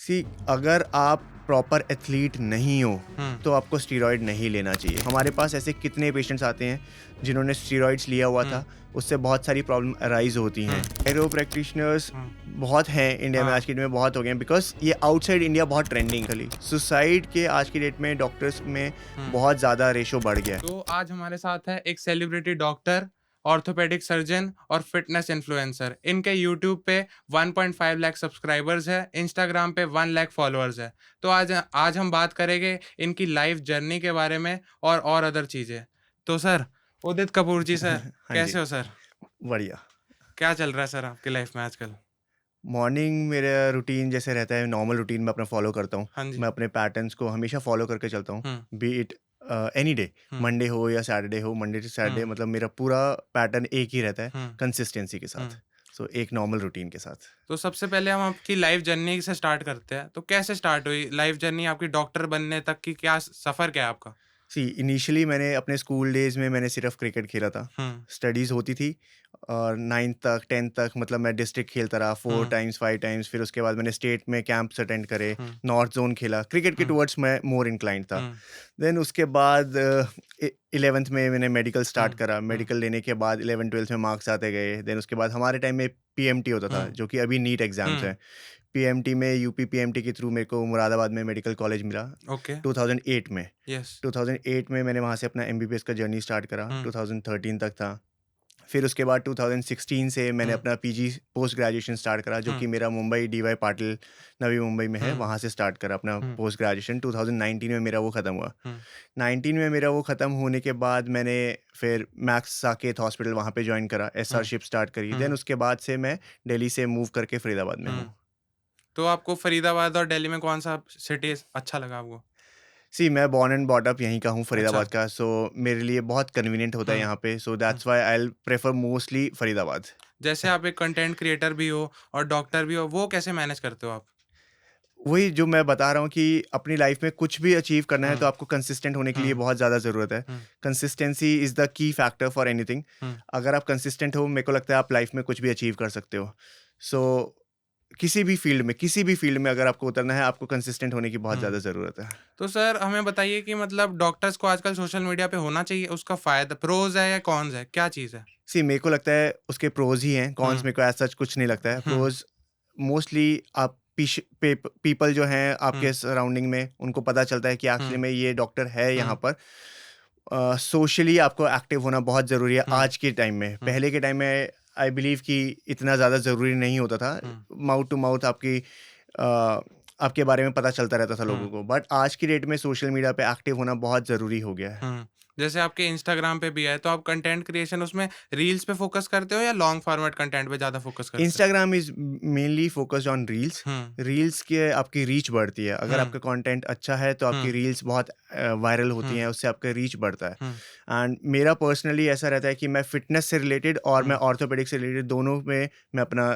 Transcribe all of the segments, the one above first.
सी अगर आप proper athlete नहीं हो हुँ, तो आपको स्टीरॉयड नहीं लेना चाहिए। हमारे पास ऐसे कितने पेशेंट्स आते हैं जिन्होंने स्टीरॉयड्स लिया हुआ था, हुँ, उससे बहुत सारी प्रॉब्लम अराइज होती हैं। हुँ, एरो प्रैक्टिशनर्स हुँ, बहुत हैं इंडिया में, हाँ, आज की डेट में बहुत हो गए हैं, बिकॉज ये आउटसाइड इंडिया बहुत ट्रेंडिंग खली। सुसाइड के आज की डेट में डॉक्टर्स में हुँ। बहुत ज़्यादा रेशो बढ़ गया है। तो आज हमारे साथ है एक सेलिब्रिटी डॉक्टर, ऑर्थोपेडिक सर्जन और फिटनेस इन्फ्लुएंसर। इनके यूट्यूब पे 1.5 लाख सब्सक्राइबर्स है, इंस्टाग्राम पे 1 लाख फॉलोअर्स है। तो आज आज हम बात करेंगे इनकी लाइफ जर्नी के बारे में और अदर चीज़ें। तो सर, उदित कपूर जी सर, हाँ जी, कैसे हो सर? बढ़िया। क्या चल रहा है सर आपकी लाइफ में आजकल? मॉर्निंग मेरा रूटीन जैसे रहता है, नॉर्मल रूटीन मैं अपना फॉलो करता हूँ। हाँ जी। मैं अपने पैटर्न्स को हमेशा फॉलो करके चलता हूँ, um, be it any day, um, Monday हो या सैटरडे हो। मंडे टू सैटरडे हुँ, मतलब मेरा पूरा पैटर्न एक ही रहता है, हुँ, कंसिस्टेंसी के हुँ। साथ। सो एक नॉर्मल रूटीन के साथ। तो सबसे पहले हम आपकी लाइफ जर्नी से स्टार्ट करते हैं। तो कैसे स्टार्ट हुई लाइफ जर्नी आपकी डॉक्टर बनने तक की? क्या सफ़र क्या है आपका? सी इनिशियली मैंने अपने स्कूल डेज़ में मैंने सिर्फ क्रिकेट खेला था। हुँ, स्टडीज़ होती थी और 9th तक 10th तक मतलब मैं डिस्ट्रिक्ट खेलता रहा 4 हुँ, टाइम्स 5 टाइम्स। फिर उसके बाद मैंने स्टेट में कैंप्स अटेंड करे, हुँ, नॉर्थ ज़ोन खेला। क्रिकेट के हुँ, टुवर्ड्स मैं मोर इंक्लाइंड था। हुँ, देन उसके बाद 11th में मैंने मेडिकल हुँ, स्टार्ट करा। हुँ, मेडिकल लेने के बाद 11th-12th में मार्क्स आते गए। देन उसके बाद हमारे टाइम में पीएमटी होता था, हुँ, जो कि अभी नीट एग्ज़ाम्स हुँ, हैं। पीएमटी में यूपी पीएमटी के थ्रू मेरे को मुरादाबाद में मेडिकल कॉलेज मिला ओके, 2008 में। यस, 2008 में मैंने वहाँ से अपना एमबीबीएस का जर्नी स्टार्ट करा, हुँ, 2013 तक था। फिर उसके बाद 2016 से मैंने हुँ, अपना पीजी पोस्ट ग्रेजुएशन स्टार्ट करा, जो हुँ, कि मेरा मुंबई डीवाई पाटिल नवी मुंबई में है, हुँ, वहाँ से स्टार्ट करा अपना हुँ, पोस्ट ग्रेजुएशन। 2019 में मेरा वो ख़त्म हुआ। हुँ, 19 में मेरा वो ख़त्म होने के बाद मैंने फिर मैक्स साकेत हॉस्पिटल वहाँ पे जॉइन करा, हुँ, एसआरशिप स्टार्ट करी। देन हुँ, उसके बाद से मैं दिल्ली से मूव करके फरीदाबाद में हूँ। हुँ। तो आपको फरीदाबाद और दिल्ली में कौन-सा सिटी अच्छा लगा आपको? सी मैं बॉर्न एंड बॉट अप यहीं का हूँ, अच्छा, फरीदाबाद का। सो मेरे लिए बहुत कन्वीनिएंट होता है हुँ, यहाँ पे, so um. That's why I will prefer mostly Faridabad. जैसे आप एक कंटेंट क्रिएटर भी हो और डॉक्टर भी हो, वो कैसे मैनेज करते हो आप? वही जो मैं बता रहा हूँ कि अपनी लाइफ में कुछ भी अचीव करना है तो हुँ, आपको कंसिस्टेंट होने के लिए हुँ, बहुत ज़्यादा ज़रूरत है। Um, consistency is the key factor for anything. Um, अगर आप कंसिस्टेंट हो, मेरे को लगता है आप लाइफ में कुछ भी अचीव कर सकते हो। सो किसी भी फील्ड में अगर आपको उतरना है, आपको कंसिस्टेंट होने की बहुत हुँ। ज़्यादा ज़रूरत है। तो सर हमें बताइए कि मतलब डॉक्टर्स को आजकल सोशल मीडिया पे होना चाहिए, उसका फ़ायदा प्रोज़ है या कॉन्स है? क्या चीज़ है? सी मेरे को लगता है उसके प्रोज़ ही हैं, कॉन्स हुँ, मेरे को एज़ सच कुछ नहीं लगता है। हुँ, प्रोज़ मोस्टली आप पीपल जो हैं हुँ, आपके सराउंडिंग में, उनको पता चलता है कि एक्चुअली हुँ, में ये डॉक्टर है यहाँ हुँ, पर। सोशली आपको एक्टिव होना बहुत ज़रूरी है हुँ, आज के टाइम में। हुँ, पहले के टाइम में आई बिलीव कि इतना ज़्यादा ज़रूरी नहीं होता था। हुँ, माउथ टू माउथ आपके बारे में पता चलता रहता था लोगों हुँ, को। बट आज की डेट में सोशल मीडिया पे एक्टिव होना बहुत ज़रूरी हो गया है। हुँ। जैसे आपके इंस्टाग्राम पे भी है, तो आप कंटेंट क्रिएशन उसमें रील्स पे फ़ोकस करते हो या लॉन्ग फॉर्मेट कंटेंट पे ज़्यादा फ़ोकस करते हो? Instagram is mainly focused on reels. Hmm, reels के आपकी रीच बढ़ती है। अगर हुँ, आपका कंटेंट अच्छा है तो आपकी हुँ, रील्स बहुत वायरल होती हुँ, हैं, उससे आपका रीच बढ़ता है। हुँ, एंड मेरा पर्सनली ऐसा रहता है कि मैं फ़िटनेस से रिलेटेड और मैं हुँ। ऑर्थोपेडिक्स से रिलेटेड दोनों में मैं अपना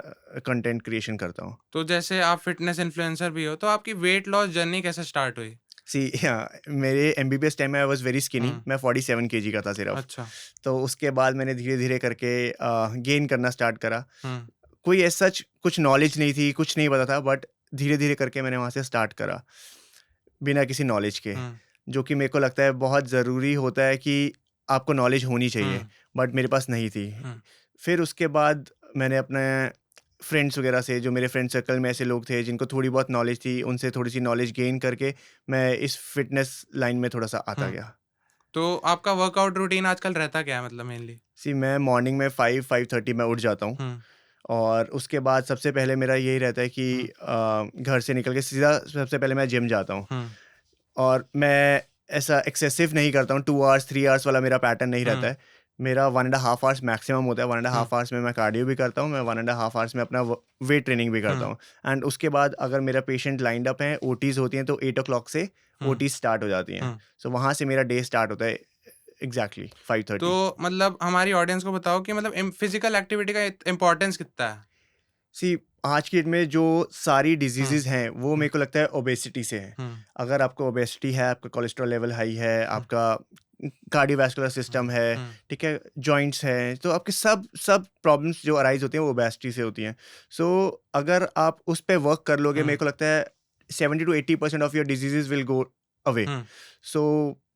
कंटेंट क्रिएशन करता हूँ। तो जैसे आप फ़िटनेस इन्फ्लुएंसर भी हो, तो आपकी वेट लॉस जर्नी कैसे स्टार्ट हुई? सी मेरे एमबीबीएस टाइम में आई वाज़ वेरी स्किनी। हुँ, मैं 47 केजी का था सिर्फ़। अच्छा, तो उसके बाद मैंने धीरे-धीरे करके गेन करना स्टार्ट करा। हुँ, कोई एज़ सच कुछ नॉलेज नहीं थी, कुछ नहीं पता था, बट धीरे-धीरे करके मैंने वहाँ से स्टार्ट करा, बिना किसी नॉलेज के। हुँ, जो कि मेरे को लगता है बहुत ज़रूरी होता है कि आपको नॉलेज होनी चाहिए, हुँ, बट मेरे पास नहीं थी। हुँ, फिर उसके बाद मैंने अपने फ्रेंड्स वगैरह से, जो मेरे फ्रेंड सर्कल में ऐसे लोग थे जिनको थोड़ी बहुत नॉलेज थी, उनसे थोड़ी-सी नॉलेज गेन करके मैं इस फ़िटनेस लाइन में थोड़ा-सा आता हुँ। गया। तो आपका वर्कआउट रूटीन आजकल रहता क्या है मतलब मेनली? सी मैं मॉर्निंग में 5-5:30 में उठ जाता हूँ। हुँ, और उसके बाद सबसे पहले मेरा यही रहता है कि हुँ, घर से निकल के सीधा सबसे पहले मैं जिम जाता हूँ। हुँ, और मैं ऐसा एक्सेसिव नहीं करता हूँ, 2 आवर्स 3 आवर्स वाला मेरा पैटर्न नहीं रहता हुँ, है। मेरा 1 and a half hours maximum होता है। 1 and a hmm, half hours में मैं कार्डियो भी करता हूँ, मैं 1 एंड अ हाफ आवर्स में अपना वेट ट्रेनिंग भी करता हुँ, हूँ। एंड उसके बाद अगर मेरा पेशेंट लाइन्ड अप है, ओटीज़ होती हैं, तो 8 ओ क्लॉक से हुँ, ओटीज़ स्टार्ट हो जाती हैं। हुँ। सो वहाँ से मेरा डे स्टार्ट होता है एग्ज़ैक्टली 5:30। तो मतलब हमारी ऑडियंस को बताओ कि मतलब फिजिकल एक्टिविटी का इम्पोर्टेंस कितना है? सी आज की डेट में जो सारी हुँ, डिजीज़ेज़ हैं, वो हुँ, मेरे को लगता है ओबेसिटी से है। हुँ, अगर आपको ओबेसिटी है, आपका कोलेस्ट्रॉल लेवल हाई है, हुँ, आपका कार्डियोवैस्कुलर हुँ, सिस्टम है, हुँ, ठीक है, जॉइंट्स हैं, तो आपके सब सब प्रॉब्लम्स जो अराइज़ होती हैं, वो ओबेसिटी से होती हैं। सो अगर आप उस पे वर्क कर लोगे, मेरे हुँ, को लगता है 70 to 80% of your diseases will go away. Hmm, so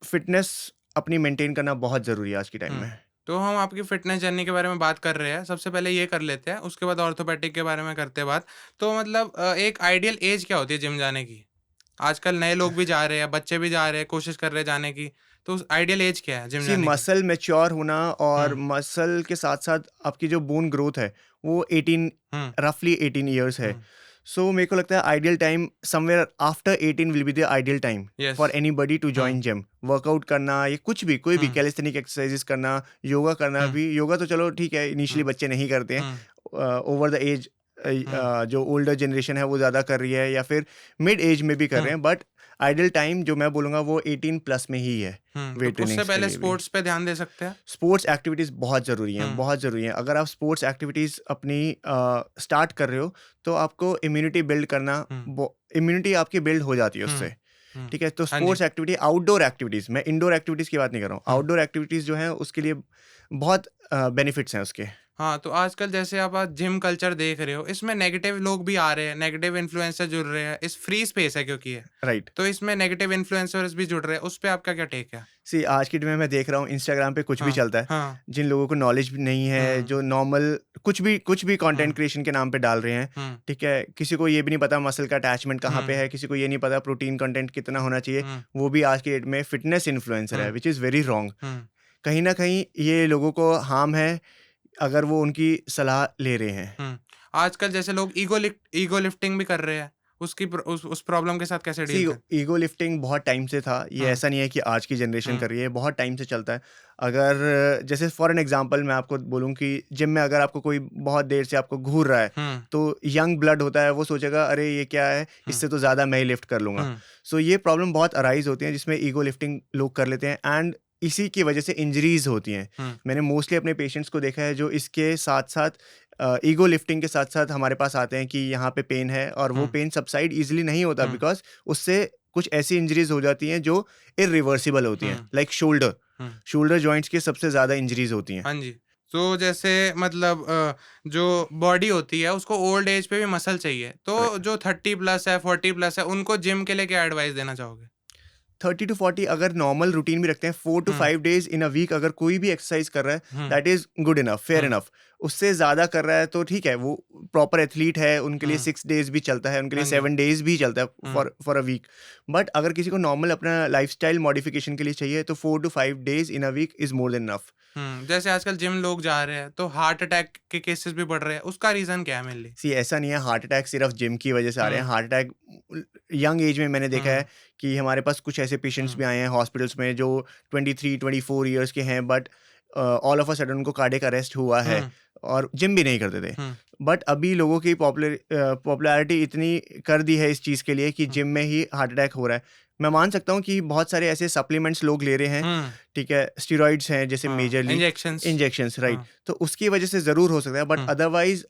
fitness अपनी मेंटेन करना बहुत ज़रूरी है आज के टाइम हुँ। में। तो हम आपकी फ़िटनेस जर्नी के बारे में बात कर रहे हैं, सबसे पहले ये कर लेते हैं, उसके बाद ऑर्थोपेडिक के बारे में करते हैं बात। तो मतलब एक आइडियल ऐज क्या होती है जिम जाने की? आजकल नए लोग भी जा रहे हैं, बच्चे भी जा रहे हैं, कोशिश कर रहे हैं जाने की, तो उस आइडियल ऐज क्या है जिम सी जाने की? मसल मैच्योर होना और हुँ, मसल के साथ-साथ आपकी जो बोन ग्रोथ है, वो 18 हुँ, रफली 18 इयर्स है। हुँ। सो मेरे को लगता है ideal time somewhere after 18 will be the ideal time yes. For anybody to hmm, join gym. Workout करना या कुछ भी, कोई भी हुँ, कैलिस्थेनिक एक्सरसाइजेस करना, योगा करना हुँ, भी। योगा तो चलो ठीक है, हुँ, इनिशियली बच्चे नहीं करते हैं। हुँ, ओवर द एज हुँ, जो ओल्डर जनरेशन है वो ज़्यादा कर रही है या फिर मिड एज में भी कर रहे हुँ, हैं, बट आइडियल टाइम जो मैं बोलूँगा वो 18 प्लस में ही है, हुँ। तो वेट उससे ट्रेनिंग्स के पहले लिए भी। स्पोर्ट्स पे ध्यान दे सकते हैं? स्पोर्ट्स एक्टिविटीज़ बहुत ज़रूरी हैं, हुँ, बहुत ज़रूरी हैं। अगर आप स्पोर्ट्स एक्टिविटीज़ अपनी स्टार्ट कर रहे हो, तो आपको इम्यूनिटी बिल्ड करना हुँ, बो इम्यूनिटी आपकी बिल्ड हो जाती है हुँ, उससे, हुँ। ठीक है? तो हाँ जी। स्पोर्ट्स एक्टिविटी, आउटडोर एक्टिविटीज़, मैं इंडोर एक्टिविटीज़ की बात नहीं कर रहा हूँ। हुँ। आउटडोर एक्टिविटीज़ जो हैं, उसके लिए बहुत बेनिफिट्स हैं उसके। हाँ, तो आजकल जैसे आप आज जिम कल्चर देख रहे हो, इसमें नेगेटिव लोग भी आ रहे हैं, नेगेटिव इन्फ्लुएंसर जुड़ रहे हैं, इस फ्री स्पेस है क्योंकि ये। राइट। तो इसमें नेगेटिव इन्फ्लुएंसर्स भी जुड़ रहे हैं, उस पे आपका क्या टेक है? सी आज की डेट में मैं देख रहा हूँ इंस्टाग्राम पे कुछ भी हाँ, चलता है। हाँ। जिन लोगों को नॉलेज भी नहीं है, हुँ, जो नॉर्मल कुछ भी हुँ, कंटेंट क्रिएशन के नाम पे डाल रहे हैं, हुँ, ठीक है? किसी को ये भी नहीं पता मसल का अटैचमेंट कहाँ पे हुँ, है, किसी को ये नहीं पता प्रोटीन कंटेंट कितना होना चाहिए, हुँ, वो भी आज की डेट में फिटनेस इन्फ्लुएंसर है, हुँ, व्हिच इज़ वेरी रॉन्ग। हुँ, कहीं न कहीं ये लोगों को हार्म है, अगर वो उनकी सलाह ले रहे हैं। हुँ। आजकल जैसे लोग ईगो लिफ्टिंग भी कर रहे हैं, उसकी उस प्रॉब्लम के साथ कैसे सी डील करें? ईगो लिफ्टिंग बहुत टाइम से था, ये हुँ, ऐसा नहीं है कि आज की जनरेशन हुँ, कर रही है, बहुत टाइम से चलता है। अगर जैसे फॉर एन एग्ज़ाम्पल मैं आपको बोलूँ कि जिम में अगर आपको कोई बहुत देर से आपको घूर रहा है, हुँ, तो यंग ब्लड होता है, वो सोचेगा अरे ये क्या है, हुँ, इससे तो ज़्यादा मैं ही लिफ्ट कर लूँगा। हुँ, सो ये प्रॉब्लम बहुत अराइज़ होती है जिसमें ईगो लिफ्टिंग लोग कर लेते हैं एंड इसी की वजह से इंजरीज़ होती हैं। हुँ, मैंने मोस्टली अपने पेशेंट्स को देखा है जो इसके साथ-साथ ईगो लिफ्टिंग के साथ-साथ हमारे पास आते हैं कि यहाँ पे पेन है और वो हुँ, पेन सबसाइड ईज़िली नहीं होता हुँ, बिकॉज़ उससे कुछ ऐसी इंजरीज़ हो जाती हैं जो इर्रिवर्सिबल होती हैं, हुँ, लाइक शोल्डर। हुँ। शोल्डर जॉइंट्स की सबसे ज़्यादा इंजरीज़ होती हैं। हाँ जी। तो जैसे मतलब जो बॉडी होती है उसको ओल्ड एज पे भी मसल चाहिए। तो जो 30 प्लस है, 40 प्लस है, उनको जिम के लिए क्या एडवाइस देना चाहोगे? 30 टू 40 अगर नॉर्मल रूटीन भी रखते हैं, 4 to um, 5 days in a week अगर कोई भी एक्सरसाइज कर रहा है, um, that is good enough, fair um, enough. उससे ज़्यादा कर रहा है तो ठीक है, वो प्रॉपर एथलीट है, उनके लिए हुँ। 6 डेज़ भी चलता है, उनके लिए हाँ जी। 7 डेज़ भी चलता है हुँ, फॉर अ वीक। बट अगर किसी को नॉर्मल अपना लाइफ़स्टाइल मॉडिफिकेशन के लिए चाहिए, तो 4 to 5 days in a week is more than enough. Um. जैसे आजकल जिम लोग जा रहे हैं, तो हार्ट अटैक के केसेस भी बढ़ रहे हैं, उसका रीज़न क्या है मेनली? सी ऐसा नहीं है हार्ट अटैक सिर्फ जिम की वजह से आ रहे हैं। हुँ, हार्ट अटैक यंग एज में मैंने देखा हुँ, है कि हमारे पास कुछ ऐसे पेशेंट्स हुँ, भी आए हैं हॉस्पिटल्स में जो 23-24 इयर्स के हैं, but all of a sudden उनको कार्डियक अरेस्ट हुआ है हुँ, और जिम भी नहीं करते थे। हुँ, बट अभी लोगों की पॉपुलैरिटी इतनी कर दी है इस चीज़ के लिए कि हुँ, जिम में ही हार्ट अटैक हो रहा है। मैं मान सकता हूँ कि बहुत सारे ऐसे सप्लीमेंट्स लोग ले रहे हैं, हुँ, ठीक है, स्टेरॉइड्स हैं जैसे हाँ, मेजरली इंजेक्शंस। Injections, right. हाँ, तो उसकी वजह से ज़रूर हो सकता है, but hmm. Otherwise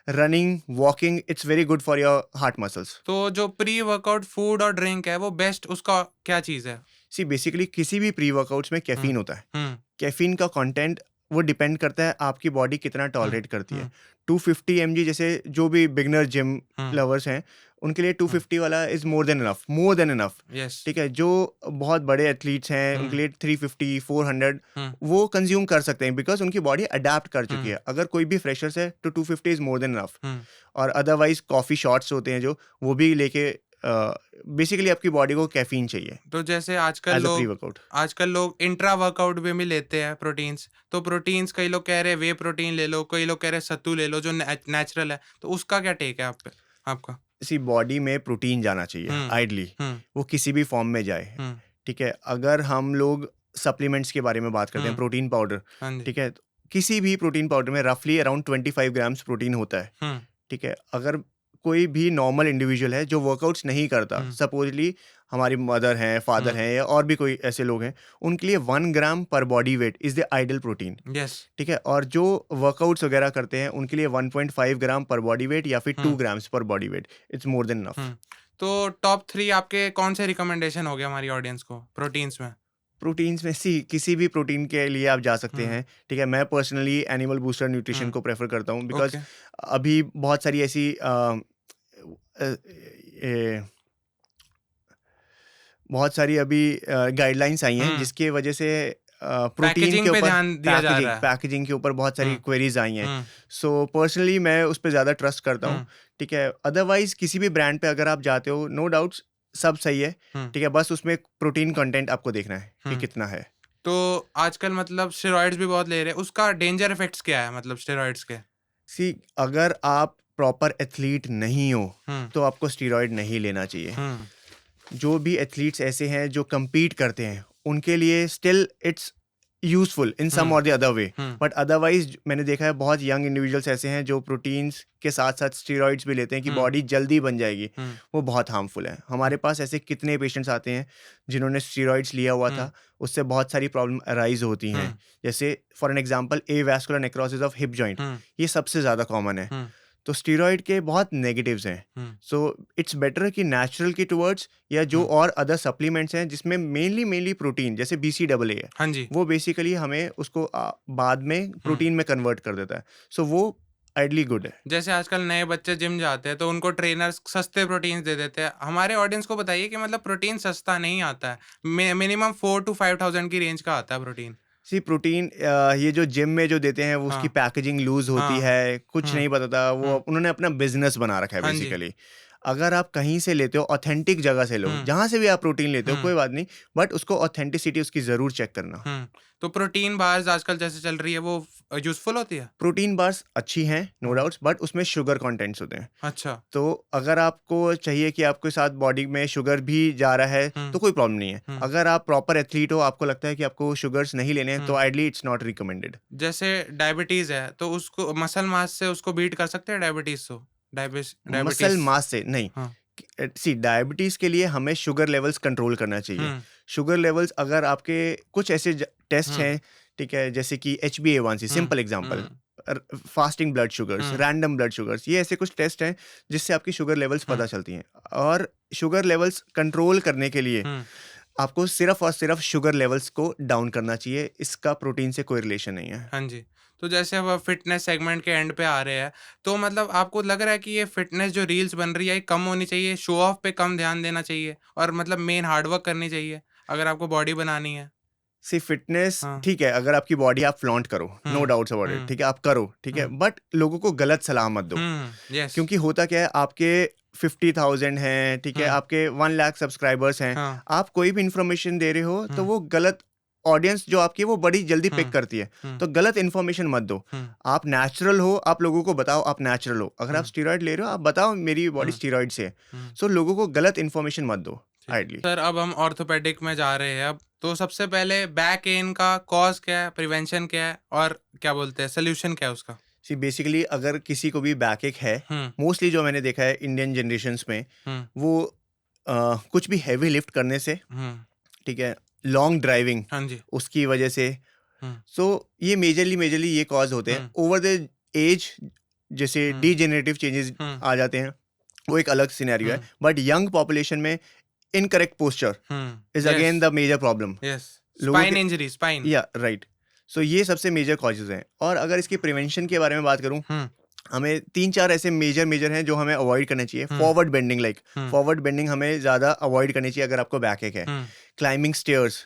running, walking, it's very good for your heart muscles. तो जो प्री वर्कआउट फूड और ड्रिंक है, वो बेस्ट उसका क्या चीज़ है? सी बेसिकली किसी भी प्री वर्कआउट्स में हुँ, कैफ़ीन होता है। हुँ, कैफ़ीन का कंटेंट वो डिपेंड करता है आपकी बॉडी कितना हुँ, टॉलरेट करती है। हुँ, 250 एमजी जैसे जो भी बिगिनर जिम हुँ, लवर्स हैं, उनके लिए हुँ, 250 वाला is more than enough, yes. ठीक है? जो बहुत बड़े एथलीट्स हैं, उनके हुँ, लिए 350, 400 हुँ, वो कंज़्यूम कर सकते हैं बिकॉज़ उनकी बॉडी अडैप्ट कर चुकी हुँ, है। अगर कोई भी फ्रेशर्स है, तो 250 इज़ मोर देन इनफ। हुँ। और अदरवाइज़ कॉफ़ी शॉट्स होते हैं जो, वो भी लेके बेसिकली आपकी बॉडी को कैफ़ीन चाहिए तो जैसे एज़ अ प्री वर्कआउट। आजकल लोग इंट्रा वर्कआउट में भी लेते हैं प्रोटीन्स। तो प्रोटीन्स कई लोग कह रहे हैं वे प्रोटीन ले लो, कई लोग कह रहे हैं सत्तू ले लो जो नेचुरल है। तो उसका क्या टेक है आप पे आपका? सी बॉडी में प्रोटीन जाना चाहिए हुँ, आइडली, हुँ, वो किसी भी फॉर्म में जाए, हुँ, ठीक है? अगर हम लोग सप्लीमेंट्स के बारे में बात करते हैं, हुँ, प्रोटीन पाउडर, हाँ जी। ठीक है? तो किसी भी प्रोटीन पाउडर में रफली अराउंड 25 ग्राम्स प्रोटीन होता है, हुँ, ठीक है? अगर कोई भी नॉर्मल इंडिविजुअल है जो वर्कआउट्स नहीं करता, हुँ, सपोज़ली हमारी मदर हैं, फादर हुँ, हैं या और भी कोई ऐसे लोग हैं, उनके लिए 1 ग्राम पर body wait is the ideal protein, yes. ठीक है? और जो वर्कआउट्स वगैरह करते हैं, उनके लिए 1.5 ग्राम पर बॉडी वेट या फिर 2 हुँ, ग्राम्स पर body weight, it's more than enough. Um. तो टॉप 3 आपके कौन से रिकमेंडेशन हो गए हमारी ऑडियंस को प्रोटीन्स में? प्रोटीन्स में सी किसी भी प्रोटीन के लिए आप जा सकते हुँ, हैं, ठीक है? मैं पर्सनली एनिमल बूस्टर न्यूट्रिशन हुँ, को प्रेफ़र करता हूँ बिकॉज़ ओके। अभी बहुत सारी ऐसी बहुत सारी अभी गाइडलाइंस आई हैं हुँ। जिसकी वजह से प्रोटीन के पैकेजिंग पे ऊपर ध्यान दिया जा रहा है। पैकेजिंग के ऊपर बहुत सारी हुँ, क्वेरीज आई हैं। हुँ, सो पर्सनली मैं उस पे ज़्यादा ट्रस्ट करता हूँ। हुँ, ठीक है, अदरवाइज किसी भी ब्रांड पे अगर आप जाते हो, नो डाउट्स सब सही है। हुँ, ठीक है, बस उसमें प्रोटीन कंटेंट आपको देखना है कि हुँ। कितना है। तो आजकल मतलब स्टेरॉइड्स भी बहुत ले रहे हैं, उसका डेंजर इफ़ेक्ट्स क्या है मतलब स्टेरॉइड्स के? सी, अगर आप प्रॉपर एथलीट नहीं हो हुँ, तो आपको स्टीरॉयड नहीं लेना चाहिए। हुँ, जो भी एथलीट्स ऐसे हैं जो compete करते हैं, उनके लिए स्टिल इट्स यूजफुल इन सम हुँ, और the other way. Hmm, but otherwise मैंने देखा है बहुत यंग इंडिविजुअल्स ऐसे हैं जो प्रोटीन्स के साथ साथ स्टीरॉइड्स भी लेते हैं कि हुँ, बॉडी जल्दी बन जाएगी। हुँ, वो बहुत हार्मफुल है। हुँ, हमारे पास ऐसे कितने पेशेंट्स आते हैं जिन्होंने स्टीरॉइड्स लिया हुआ हुँ, था, उससे बहुत सारी प्रॉब्लम अराइज होती हैं। हुँ, जैसे for an example avascular necrosis of hip joint, हुँ, ये सबसे ज़्यादा कॉमन है। हुँ, तो स्टीरॉयड के बहुत नेगेटिव्स हैं। हुँ, सो इट्स बेटर कि नेचुरल के टुवर्ड्स या जो हुँ। और अदर सप्लीमेंट्स हैं जिसमें मेनली प्रोटीन जैसे BCAA है, हाँ जी। वो बेसिकली हमें उसको बाद में हुँ। प्रोटीन में कन्वर्ट कर देता है। सो वो आइडली गुड है। जैसे आजकल नए बच्चे जिम जाते हैं तो उनको ट्रेनर्स सस्ते प्रोटीन्स दे देते हैं। हमारे ऑडियंस को बताइए कि मतलब प्रोटीन सस्ता नहीं आता है। मिनिमम 4 टू 5000 की रेंज का आता है प्रोटीन। सी प्रोटीन ये जो जिम में जो देते हैं वो उसकी हाँ, पैकेजिंग लूज होती हाँ। है, कुछ हुँ, नहीं बताता, वो हुँ। उन्होंने अपना बिजनेस बना रखा है हाँ जी। बेसिकली। अगर आप कहीं से लेते हो, ऑथेंटिक जगह से लो, हुँ, जहाँ से भी आप प्रोटीन लेते हो हुँ, कोई बात नहीं, बट उसको ऑथेंटिसिटी उसकी ज़रूर चेक करना। हुँ। तो प्रोटीन बार्स आजकल जैसे चल रही है वो यूज़फुल होती है? प्रोटीन बार्स अच्छी हैं, नो हाँ। डाउट्स, बट उसमें शुगर कंटेंट्स होते हैं। अच्छा। तो अगर आपको चाहिए कि आपके साथ बॉडी में शुगर भी जा रहा है, हुँ, तो कोई प्रॉब्लम नहीं है। हुँ, अगर आप प्रॉपर एथलीट हो, आपको लगता है कि आपको शुगर्स नहीं लेने हैं, तो um. Ideally it's not recommended. जैसे डायबिटीज़ है तो उसको मसल मास से उसको बीट कर सकते हैं डायबिटीज़ को? मसल डायबिटीज़ मास से नहीं। हाँ। सी डायबिटीज़ के लिए हमें शुगर लेवल्स कंट्रोल करना चाहिए। हुँ, शुगर लेवल्स अगर आपके कुछ ऐसे टेस्ट हुँ, हैं, ठीक है, जैसे कि HbA1c, हुँ, सिंपल एग्जांपल, हुँ, फास्टिंग ब्लड शुगर्स, हुँ, रैंडम ब्लड शुगर्स, ये ऐसे कुछ टेस्ट हैं जिससे आपकी शुगर लेवल्स हुँ, पता चलती हैं। और शुगर लेवल्स कंट्रोल करने के लिए हुँ। आपको सिर्फ और सिर्फ शुगर लेवल्स को डाउन करना चाहिए। इसका प्रोटीन से कोई रिलेशन नहीं है। हाँ जी। तो जैसे अब फ़िटनेस सेगमेंट के एंड पे आ रहे हैं, तो मतलब आपको लग रहा है कि ये फ़िटनेस जो रील्स बन रही है, ये कम होनी चाहिए, शो ऑफ पे कम ध्यान देना चाहिए और मतलब मेन हार्ड वर्क करनी चाहिए, अगर आपको बॉडी बनानी है? सी फिटनेस हाँ। ठीक है, अगर आपकी बॉडी आप फ्लॉन्ट करो, no um, doubts about it, um, ठीक है, आप करो, ठीक है, हुँ, बट लोगों को गलत सलाह मत दो। येस। क्योंकि होता क्या है, आपके 50,000 हैं, ठीक है, हुँ, आपके 1 लाख सब्सक्राइबर्स हैं, हाँ, आप कोई भी इंफॉर्मेशन दे रहे हो तो हुँ, वो गलत ऑडियंस जो आपकी है वो बड़ी जल्दी पिक हुँ, करती है। हुँ, तो गलत इन्फॉर्मेशन मत दो। हुँ, आप नेचुरल हो, आप लोगों को बताओ आप नेचुरल हो। अगर आप हुँ, स्टीरॉयड ले रहे हो, आप बताओ मेरी बॉडी हुँ, स्टीरॉयड से है। हुँ, सो लोगों को गलत इन्फॉर्मेशन मत दो ठीक। आइडली। सर अब हम ऑर्थोपेडिक में जा रहे हैं अब, तो सबसे पहले बैक पेन का कॉज़ क्या है, प्रिवेंशन क्या है और क्या बोलते हैं सॉल्यूशन क्या है उसका? सी बेसिकली अगर किसी को भी बैकएक है, हुँ, मोस्टली जो मैंने देखा है इंडियन जनरेशन्स में, हुँ, वो कुछ भी हैवी लिफ्ट करने से, हुँ, ठीक है, लॉन्ग ड्राइविंग हाँ जी, उसकी वजह से। हुँ, सो ये मेजरली ये कॉज होते हैं हुँ, ओवर द एज। जैसे हुँ, डीजेनरेटिव चेंजेस हुँ, आ जाते हैं, वो एक अलग सिनेरियो है। हुँ, बट यंग पॉपुलेशन में incorrect posture hmm, is yes, again the major problem yes, लोगों स्पाइन के। Injury, spine. या राइट। सो ये सबसे मेजर कॉजेज हैं। और अगर इसके प्रिवेंशन के बारे में बात करूं, हुँ, हमें 3-4 ऐसे मेजर हैं जो हमें अवॉइड करने चाहिए। हुँ, फॉरवर्ड बेंडिंग, लाइक हुँ, फॉरवर्ड बेंडिंग हमें ज़्यादा अवॉइड करनी चाहिए अगर आपको बैक एक है। Hmm, climbing stairs,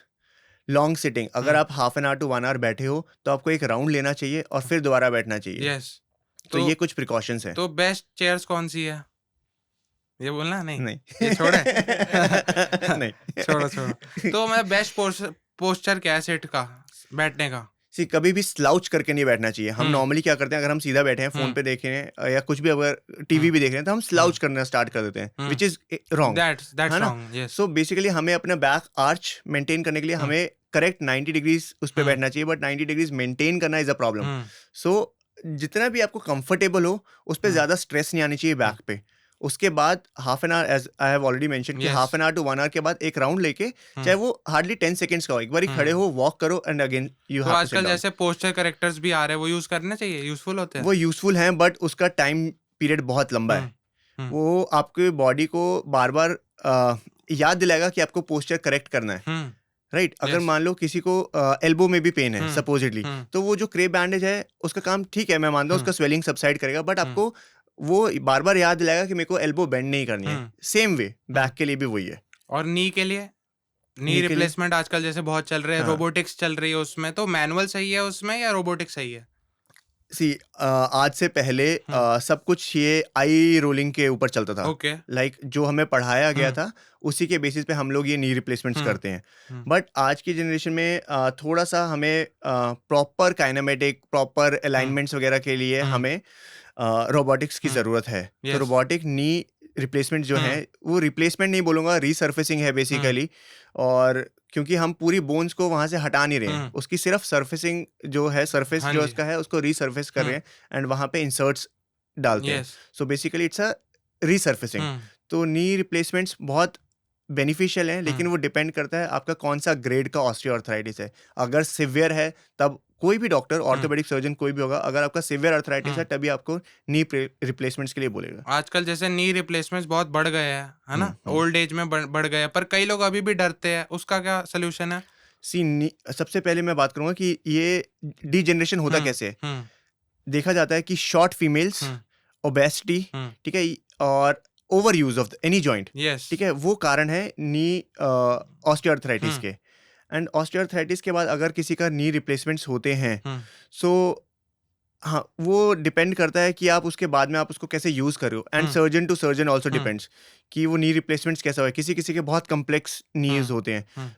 long sitting, अगर हुँ, आप half an hour to 1 hour बैठे हो तो आपको एक राउंड लेना चाहिए और फिर दोबारा बैठना चाहिए। येस। तो तो ये कुछ प्रिकॉशंस हैं। तो बेस्ट चेयर्स कौन-सी है? ये बोलना है? नहीं, नहीं। ये छोड़े? नहीं। छोड़ो, छोड़ो। तो मतलब बेस्ट पोस्चर क्या है सिट का, बैठने का? सी कभी भी स्लाउच करके नहीं बैठना चाहिए। हम हुँ, नॉर्मली क्या करते हैं, अगर हम सीधा बैठे हैं, फ़ोन हुँ, पे देख रहे हैं या कुछ भी अगर हुँ, टीवी भी देख रहे हैं, तो हम हुँ, स्लाउच करना स्टार्ट कर देते हैं, हुँ, व्हिच इज़ रॉन्ग, दैट्स है ना? Wrong, yes. सो बेसिकली हमें अपना बैक आर्च मेंटेन करने के लिए हुँ, हमें करेक्ट 90 डिग्रीज़ उस पे हुँ, बैठना चाहिए, बट 90 डिग्रीज़ मेंटेन करना इज़ अ प्रॉब्लम। हुँ, सो जितना भी आपको कंफर्टेबल हो, उस पे हुँ, ज़्यादा स्ट्रेस नहीं आनी चाहिए हुँ, बैक पे। उसके बाद half an hour, as I have already mentioned, कि yes. Half an hour to 1 hour के बाद एक राउंड लेके, हुँ, चाहे वो हार्डली 10 सेकंड्स का हो, एक बारी खड़े हुँ। हो, वॉक करो एंड अगेन यू तो हैव टू सिट आजकल डाउन। जैसे पोस्चर करेक्टर्स भी आ रहे हैं, वो यूज़ करने चाहिए, यूज़फुल होते हैं? वो यूज़फुल हैं, बट उसका टाइम पीरियड बहुत लंबा हुँ, है। हुँ, वो आपके बॉडी को बार-बार याद दिलाएगा कि आपको पोस्चर करेक्ट करना है, हुँ, राइट? अगर येस। मान लो किसी को एल्बो में भी पेन है हुँ, सपोज़िटली, हुँ, तो वो जो क्रेप बैंडेज है, उसका काम ठीक है, मैं मानता हूँ हुँ, उसका स्वेलिंग सबसाइड करेगा, बट हुँ, आपको वो बार-बार याद दिलाएगा कि मेरे को एल्बो बेंड नहीं करनी है। हुँ, सेम वे हुँ। बैक के लिए भी वही है। और नी के लिए? नी नी के लिए रिप्लेसमेंट आजकल जैसे बहुत चल रहे हैं, हाँ, रोबोटिक्स चल रही है उसमें, तो मैनुअल सही है उसमें या रोबोटिक्स सही है? सी आज से पहले हुँ, सब कुछ ये आई रोलिंग के ऊपर चलता था। ओके। लाइक जो हमें पढ़ाया गया हुँ, था, उसी के बेसिस पे हम लोग ये नी रिप्लेसमेंट्स हुँ, करते हैं। हुँ, बट आज की जनरेशन में थोड़ा-सा हमें प्रॉपर काइनेमेटिक, प्रॉपर हुँ, अलाइनमेंट्स वगैरह के लिए हुँ, हमें रोबोटिक्स की हुँ, ज़रूरत है। तो येस। रोबोटिक नी रिप्लेसमेंट जो हुँ, है, वो रिप्लेसमेंट नहीं बोलूँगा, रीसर्फेसिंग है हुँ, बेसिकली। और क्योंकि हम पूरी बोन्स को वहाँ से हटा नहीं रहे हैं, हुँ, उसकी सिर्फ सर्फेसिंग जो है, सरफेस हाँ जो जी। उसका है, उसको रीसर्फेस कर रहे हुँ, हैं एंड वहाँ पे इंसर्ट्स डालते हैं। Yes. So basically it's a resurfacing. Um, तो नी रिप्लेसमेंट्स बहुत बेनिफिशियल हैं, हुँ, लेकिन वो डिपेंड करता है आपका कौन-सा ग्रेड का ऑस्टियोआर्थराइटिस है। अगर सिवियर है, तब कोई भी डॉक्टर, हुँ, ऑर्थोपेडिक सर्जन कोई भी होगा, अगर आपका सिवियर अर्थराइटिस है, हुँ। तभी आपको नी रिप्लेसमेंट्स के लिए बोलेगा। आजकल जैसे नी रिप्लेसमेंट्स बहुत बढ़ गए हैं, है हुँ, ना? हुँ। ओल्ड एज में बढ़ गए हैं, पर कई लोग अभी भी डरते हैं, उसका क्या सॉल्यूशन है? सी नी सबसे पहले मैं बात करूँगा कि ये डीजेनरेशन होता हुँ, कैसे है? हुँ, देखा जाता है कि शॉर्ट फीमेल्स, हुँ, ओबेसिटी, हुँ, ठीक है? और over use of any joint, yes. ठीक है? वो कारण है नी ऑस्टियोआर्थराइटिस हुँ, के। एंड ऑस्टियोआर्थराइटिस के बाद अगर किसी का नी रिप्लेसमेंट्स होते हैं, हुँ, सो हाँ, वो डिपेंड करता है कि आप उसके बाद में आप उसको कैसे यूज़ कर रहे हो, and hmm, surgeon to surgeon also hmm, depends कि वो नी रिप्लेसमेंट्स कैसा हुआ है। किसी-किसी के बहुत कॉम्प्लेक्स नीज़ हुँ, होते हैं। हुँ,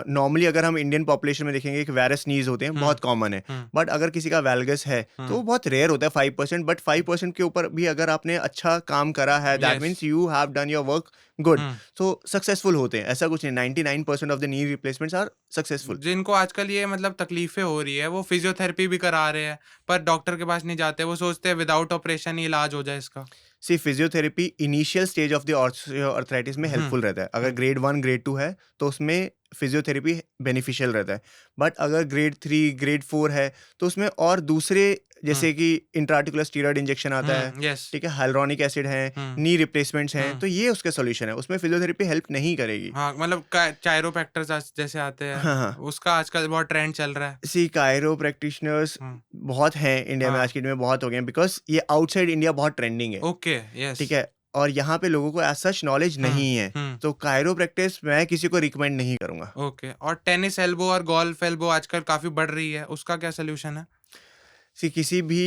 नॉर्मली अगर हम इंडियन पॉपुलेशन में देखेंगे कि वेरस नीज़ होते हैं, हुँ, बहुत कॉमन है। हुँ, बट अगर किसी का वेल्गस है, तो हुँ, वो बहुत रेयर होता है, 5%। बट 5% के ऊपर भी अगर आपने अच्छा काम करा है, that yes. Means you have done your work good. Hmm. So successful होते हैं, ऐसा कुछ नहीं, 99% of the knee replacements are successful. जिनको आजकल ये मतलब तकलीफ़ें हो रही है, वो फ़िज़ियोथेरेपी भी करा रहे हैं, पर डॉक्टर के पास नहीं जाते, वो सोचते हैं विदाउट ऑपरेशन ही इलाज हो जाए इसका। See physiotherapy initial stage of the arthritis में हुँ, हेल्पफुल रहता है। अगर हुँ, ग्रेड 1 ग्रेड 2 है, तो उसमें फिजियोथेरेपी बेनिफिशियल रहता है। बट अगर ग्रेड 3 ग्रेड 4 है, तो उसमें और दूसरे, हुँ, जैसे कि इंट्राआर्टिकुलर स्टीरॉयड इंजेक्शन आता है, हुँ, येस। ठीक है, हाइलुरोनिक एसिड है, हुँ, नी रिप्लेसमेंट्स हैं, हुँ। तो ये उसका सॉल्यूशन है। उसमें फिजियोथेरेपी हेल्प नहीं करेगी। हाँ, मतलब का चायरोप्रैक्टर्स जैसे आते हैं, हाँ, हाँ। उसका आजकल बहुत ट्रेंड चल रहा है। सी कायरो प्रैक्टिशनर्स हुँ, बहुत हैं इंडिया में, हाँ, आज की डेट में बहुत हो गए हैं, बिकॉज़ ये आउटसाइड इंडिया बहुत ट्रेंडिंग है। Okay, yes. ठीक है? और यहाँ पे लोगों को एज़ सच नॉलेज हुँ, नहीं है, हुँ, तो कायरोप्रैक्टिस मैं किसी को रिकमेंड नहीं करूँगा। ओके और टेनिस एल्बो और गोल्फ एल्बो आजकल काफ़ी बढ़ रही है, उसका क्या सॉल्यूशन है? सी किसी भी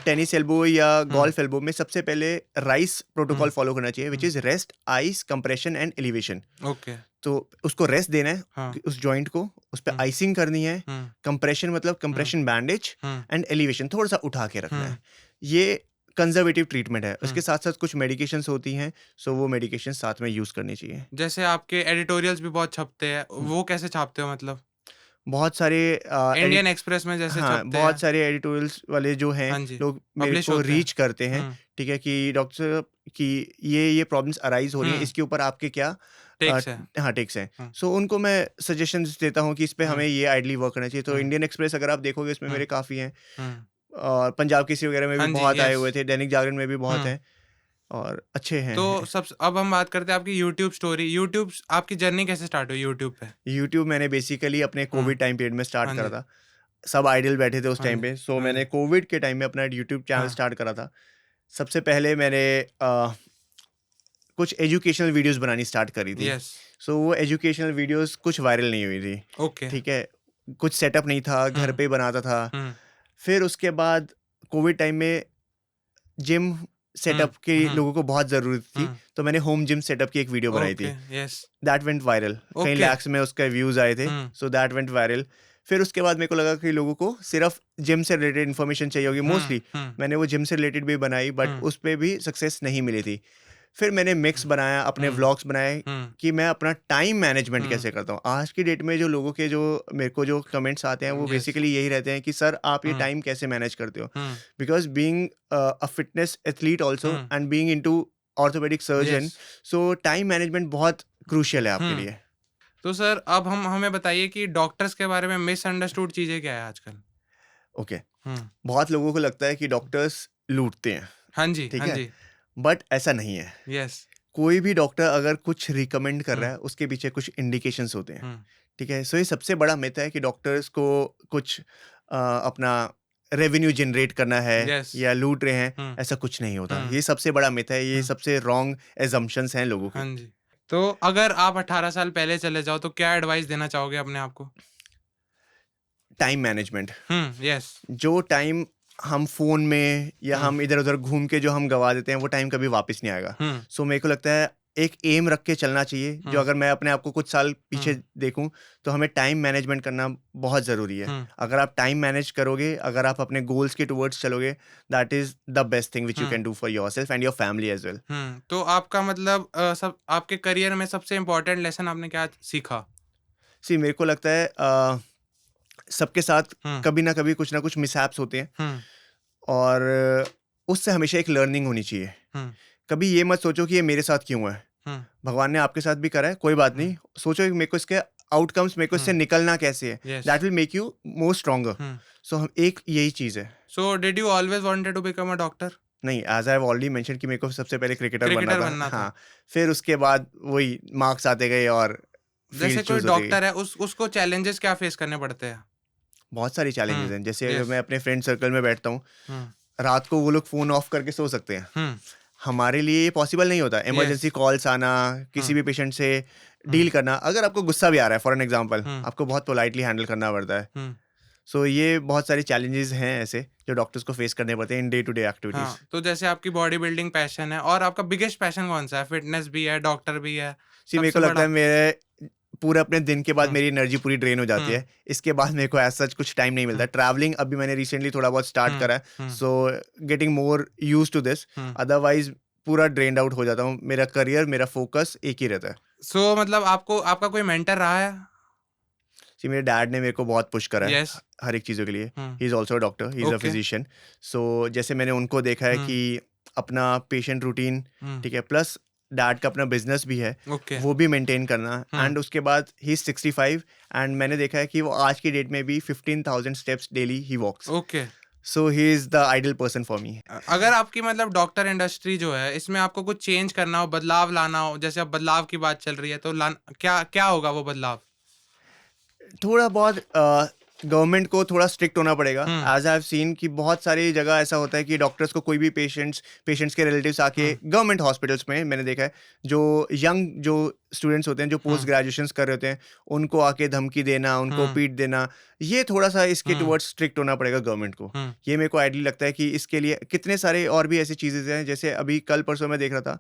टेनिस एल्बो या हुँ, गोल्फ एल्बो में सबसे पहले राइस हुँ, प्रोटोकॉल फॉलो करना चाहिए, which hmm, is rest, ice, compression and elevation. Okay, तो उसको रेस्ट देना है, हाँ, उस जॉइंट को, उस पे हुँ, आइसिंग करनी है, हुँ, कंप्रेशन मतलब um, compression bandage, um, and elevation थोड़ा-सा उठा के रखना हुँ, है। ये कंज़र्वेटिव ट्रीटमेंट है। उसके हुँ। साथ-साथ कुछ मेडिकेशंस होती हैं, सो वो मेडिकेशंस साथ में यूज़ करनी चाहिए। जैसे आपके एडिटोरियल्स भी बहुत छपते हैं, हुँ। वो कैसे छापते हो मतलब? बहुत सारे इंडियन एक्सप्रेस में जैसे हाँ, छपते बहुत हैं। सारे एडिटोरियल्स वाले जो हैं, हाँ जी, लोग मेरे पब्लिश को होते हैं। रीच करते हैं, हुँ, ठीक है? कि डॉक्टर साहब कि ये प्रॉब्लम्स अराइज़ हो रही हैं, हुँ, इसके ऊपर आपके क्या टेक्स है। हाँ, टेक्स हैं। हुँ, सो उनको मैं सजेशंस देता हूँ कि इस पे हुँ, हमें ये आइडियली वर्क करना चाहिए। तो हुँ, इंडियन एक्सप्रेस अगर आप देखोगे, इसमें हुँ, मेरे काफ़ी हैं, हुँ। और पंजाब केसरी वगैरह में भी हाँ जी, बहुत आए येस। हुए थे, दैनिक जागरण में भी बहुत हुँ, हैं, और अच्छे तो हैं। सबस अब हम बात करते हैं आपकी यूट्यूब स्टोरी। आपकी जर्नी कैसे स्टार्ट हुई यूट्यूब पे? यूट्यूब मैंने बेसिकली अपने हुँ, कोविड टाइम पीरियड में स्टार्ट हाँ करा जी, था। सब आइडल बैठे थे उस हाँ टाइम जी, पे, सो हाँ मैंने जी, कोविड के टाइम में अपना यूट्यूब चैनल हाँ, स्टार्ट करा था। सबसे पहले मैंने कुछ एजुकेशनल वीडियोस बनानी स्टार्ट करी थी। येस, सो वो एजुकेशनल वीडियोस कुछ वायरल नहीं हुई थी, ओके। ठीक है? कुछ सेटअप नहीं था, घर हुँ, पे बनाता था। हुँ, फिर उसके बाद कोविड टाइम में जिम हुँ, सेटअप की हुँ, लोगों को बहुत ज़रूरत थी, हुँ, तो मैंने होम जिम सेटअप की एक वीडियो बनाई ओके, थी। येस, दैट वेंट वायरल, कई ओके, लैक्स में उसके व्यूज़ आए थे, हुँ, सो दैट वेंट वायरल। फिर उसके बाद मेरे को लगा कि लोगों को सिर्फ़ जिम से रिलेटेड इन्फॉर्मेशन चाहिए होगी हुँ, मोस्टली। हुँ, मैंने वो जिम से रिलेटेड भी बनाई, बट हुँ, उस पे भी सक्सेस नहीं मिली थी। फिर मैंने मिक्स बनाया, अपने हुँ, व्लॉग्स बनाए हुँ, कि मैं अपना टाइम मैनेजमेंट हुँ, कैसे करता हूँ। आज की डेट में जो लोगों के जो मेरे को जो कमेंट्स आते हैं, वो येस, बेसिकली यही रहते हैं कि सर आप ये हुँ, टाइम कैसे मैनेज करते हो? Um, because being a fitness athlete also um, and being into orthopaedic yes, surgeon, so time management बहुत क्रूशियल है आपके हुँ। लिए। तो सर अब हम हमें बताइए कि डॉक्टर्स के बारे में मिसअंडरस्टूड चीज़ें क्या है आजकल? ओके, हुँ, बहुत लोगों को लगता है कि डॉक्टर्स लूटते हैं, हाँ जी, ठीक हाँ है? जी, बट ऐसा नहीं है। येस, कोई भी डॉक्टर अगर कुछ रिकमेंड कर हुँ, रहा है, उसके पीछे कुछ इंडिकेशंस होते हैं, हुँ, ठीक है? सो ये सबसे बड़ा मिथ है कि डॉक्टर्स को कुछ अपना रेवेन्यू जनरेट करना है येस, या लूट रहे हैं, हुँ, ऐसा कुछ नहीं होता। हुँ, ये सबसे बड़ा मिथ है, ये हुँ, सबसे रॉन्ग असम्पशन्स हैं लोगों के। हाँ जी। तो अगर आप 18 साल पहले चले जाओ तो क्या एडवाइस देना चाहोगे अपने आप को? Time management. यस। जो टाइम हम फ़ोन में या हुँ, हम इधर-उधर घूम के जो हम गँवा देते हैं, वो टाइम कभी वापस नहीं आएगा। हुँ, सो मेरे को लगता है एक एम रख के चलना चाहिए, जो हुँ, अगर मैं अपने आप को कुछ साल पीछे हुँ, देखूँ, तो हमें टाइम मैनेजमेंट करना बहुत ज़रूरी है। हुँ, अगर आप टाइम मैनेज करोगे, अगर आप अपने गोल्स के टुवर्ड्स चलोगे, that is the best thing which you hmm, can do for yourself and your family as well. तो आपका मतलब सब आपके करियर में सबसे इम्पोर्टेंट लेसन आपने क्या सीखा? सी मेरे को लगता है सबके साथ हुँ, कभी ना कभी कुछ ना कुछ मिसहैप्स होते हैं हुँ, और उससे हमेशा एक लर्निंग होनी चाहिए। हुँ, कभी ये मत सोचो कि ये मेरे साथ क्यों है? हुँ, भगवान ने आपके साथ भी करा है, कोई बात हुँ, नहीं। सोचो कि मेरे को इसके आउटकम्स मेरे को इससे हुँ, निकलना कैसे है? Yes, that will make you more stronger. Um. So हम एक यही चीज़ है। So did you always wanted to become a doctor? नहीं, as I have already mentioned कि मेरे को सबसे पहले क्रिकेटर बनना क्रिकेटर था। बनना था। हाँ, फिर उसके बाद वही मार्क्स आते गए और जैसे फील्ड कोई चूज़ होती गई। डॉक्टर है उसको चैलेंजेस क्या फेस करने पड़ते हैं? बहुत सारी हुँ, चैलेंजेज़ हैं। जैसे अगर यस, मैं अपने फ्रेंड सर्कल में बैठता हूँ, हुँ, रात को वो लोग फ़ोन ऑफ करके सो सकते हैं। हुँ, हमारे लिए ये पॉसिबल नहीं होता। यस, इमरजेंसी कॉल्स आना, हुँ, किसी भी पेशेंट से हुँ, डील करना, अगर आपको गुस्सा भी आ रहा है फॉर एन एग्ज़ाम्पल, हुँ, आपको बहुत पोलाइटली हैंडल करना पड़ता है। हुँ। सो ये बहुत सारे चैलेंजेस हैं ऐसे जो डॉक्टर्स को फेस करने पड़ते हैं in day to day activities. हाँ, तो जैसे आपकी बॉडी बिल्डिंग पैशन है और आपका बिगेस्ट पैशन कौन-सा है? फिटनेस भी है, डॉक्टर भी है, सी मेरे को सबसे लगता है बड़ा? मेरे पूरे अपने दिन के बाद हुँ, मेरी एनर्जी पूरी ड्रेन हो जाती हुँ, है। इसके बाद मेरे को एज सच कुछ टाइम नहीं मिलता। हुँ, ट्रैवलिंग अभी मैंने रिसेंटली थोड़ा बहुत स्टार्ट हुँ, करा है, um, so getting more use to this. Um. Otherwise पूरा ड्रेन्ड आउट हो जाता हूँ। मेरा करियर, मेरा फोकस एक ही रहता है। सो मतलब आपको आपका कोई मेंटर रहा है? जी, मेरे डैड ने मेरे को बहुत पुश करा है यस। हर एक चीज़ों के लिए। Um, he is also a doctor, he is a okay. Physician. So जैसे मैंने उनको देखा है हुँ, कि अपना पेशेंट रूटीन, हुँ, ठीक है, प्लस डैड का अपना बिजनेस भी है, ओके। वो भी मेंटेन करना। हुँ, एंड उसके बाद ही इज़ 65 एंड मैंने देखा है कि वो आज की डेट में भी 15,000 स्टेप्स डेली ही walks. Okay. So he is the ideal person for me. अगर आपकी मतलब डॉक्टर इंडस्ट्री जो है, इसमें आपको कुछ चेंज करना हो, बदलाव लाना हो, जैसे अब बदलाव की बात चल रही है, तो लान क्या क्या होगा वो बदलाव? थोड़ा बहुत गवर्नमेंट को थोड़ा स्ट्रिक्ट होना पड़ेगा। हुँ, एज़ आई हैव सीन कि बहुत सारी जगह ऐसा होता है कि डॉक्टर्स को कोई भी पेशेंट्स के रिलेटिव्स आके हुँ, गवर्नमेंट हॉस्पिटल्स में मैंने देखा है, जो यंग जो स्टूडेंट्स होते हैं, जो पोस्ट हुँ, ग्रेजुएशंस कर रहे होते हैं, उनको आके धमकी देना, उनको हुँ, पीट देना, ये थोड़ा-सा इसके हुँ, टुवर्ड्स स्ट्रिक्ट होना पड़ेगा गवर्नमेंट को। हुँ, ये मेरे को आइडियली लगता है कि इसके लिए कितने सारे और भी ऐसी चीज़ें हैं, जैसे अभी कल-परसों मैं देख रहा था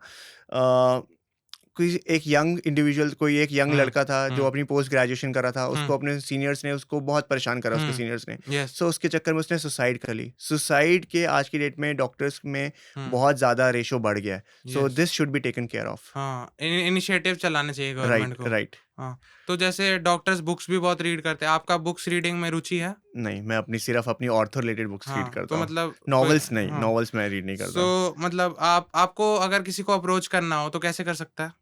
कोई एक यंग इंडिविजुअल, कोई एक यंग हुँ, लड़का था जो हुँ, अपनी पोस्ट ग्रेजुएशन कर रहा था, हुँ, उसको अपने सीनियर्स ने उसको बहुत परेशान करा, उसके हुँ, सीनियर्स ने। यस, सो उसके चक्कर में उसने सुसाइड कर ली। सुसाइड के आज की डेट में डॉक्टर्स में हुँ, बहुत ज़्यादा रेशो बढ़ गया है। So yes. This should be taken care of. हाँ, इनिशिएटिव चलाने चाहिए गवर्नमेंट राइट, को। राइट। हाँ, तो जैसे डॉक्टर्स बुक्स भी बहुत रीड करते हैं, आपका बुक्स रीडिंग में रुचि है? नहीं, मैं अपनी सिर्फ़ अपनी ऑर्थो रिलेटेड बुक्स रीड हाँ, तो करता हूँ। मतलब कोई नॉवेल्स नहीं, हाँ, नॉवेल्स मैं रीड नहीं करता। सो मतलब आप आपको अगर किसी को अप्रोच करना हो तो कैसे कर सकता है?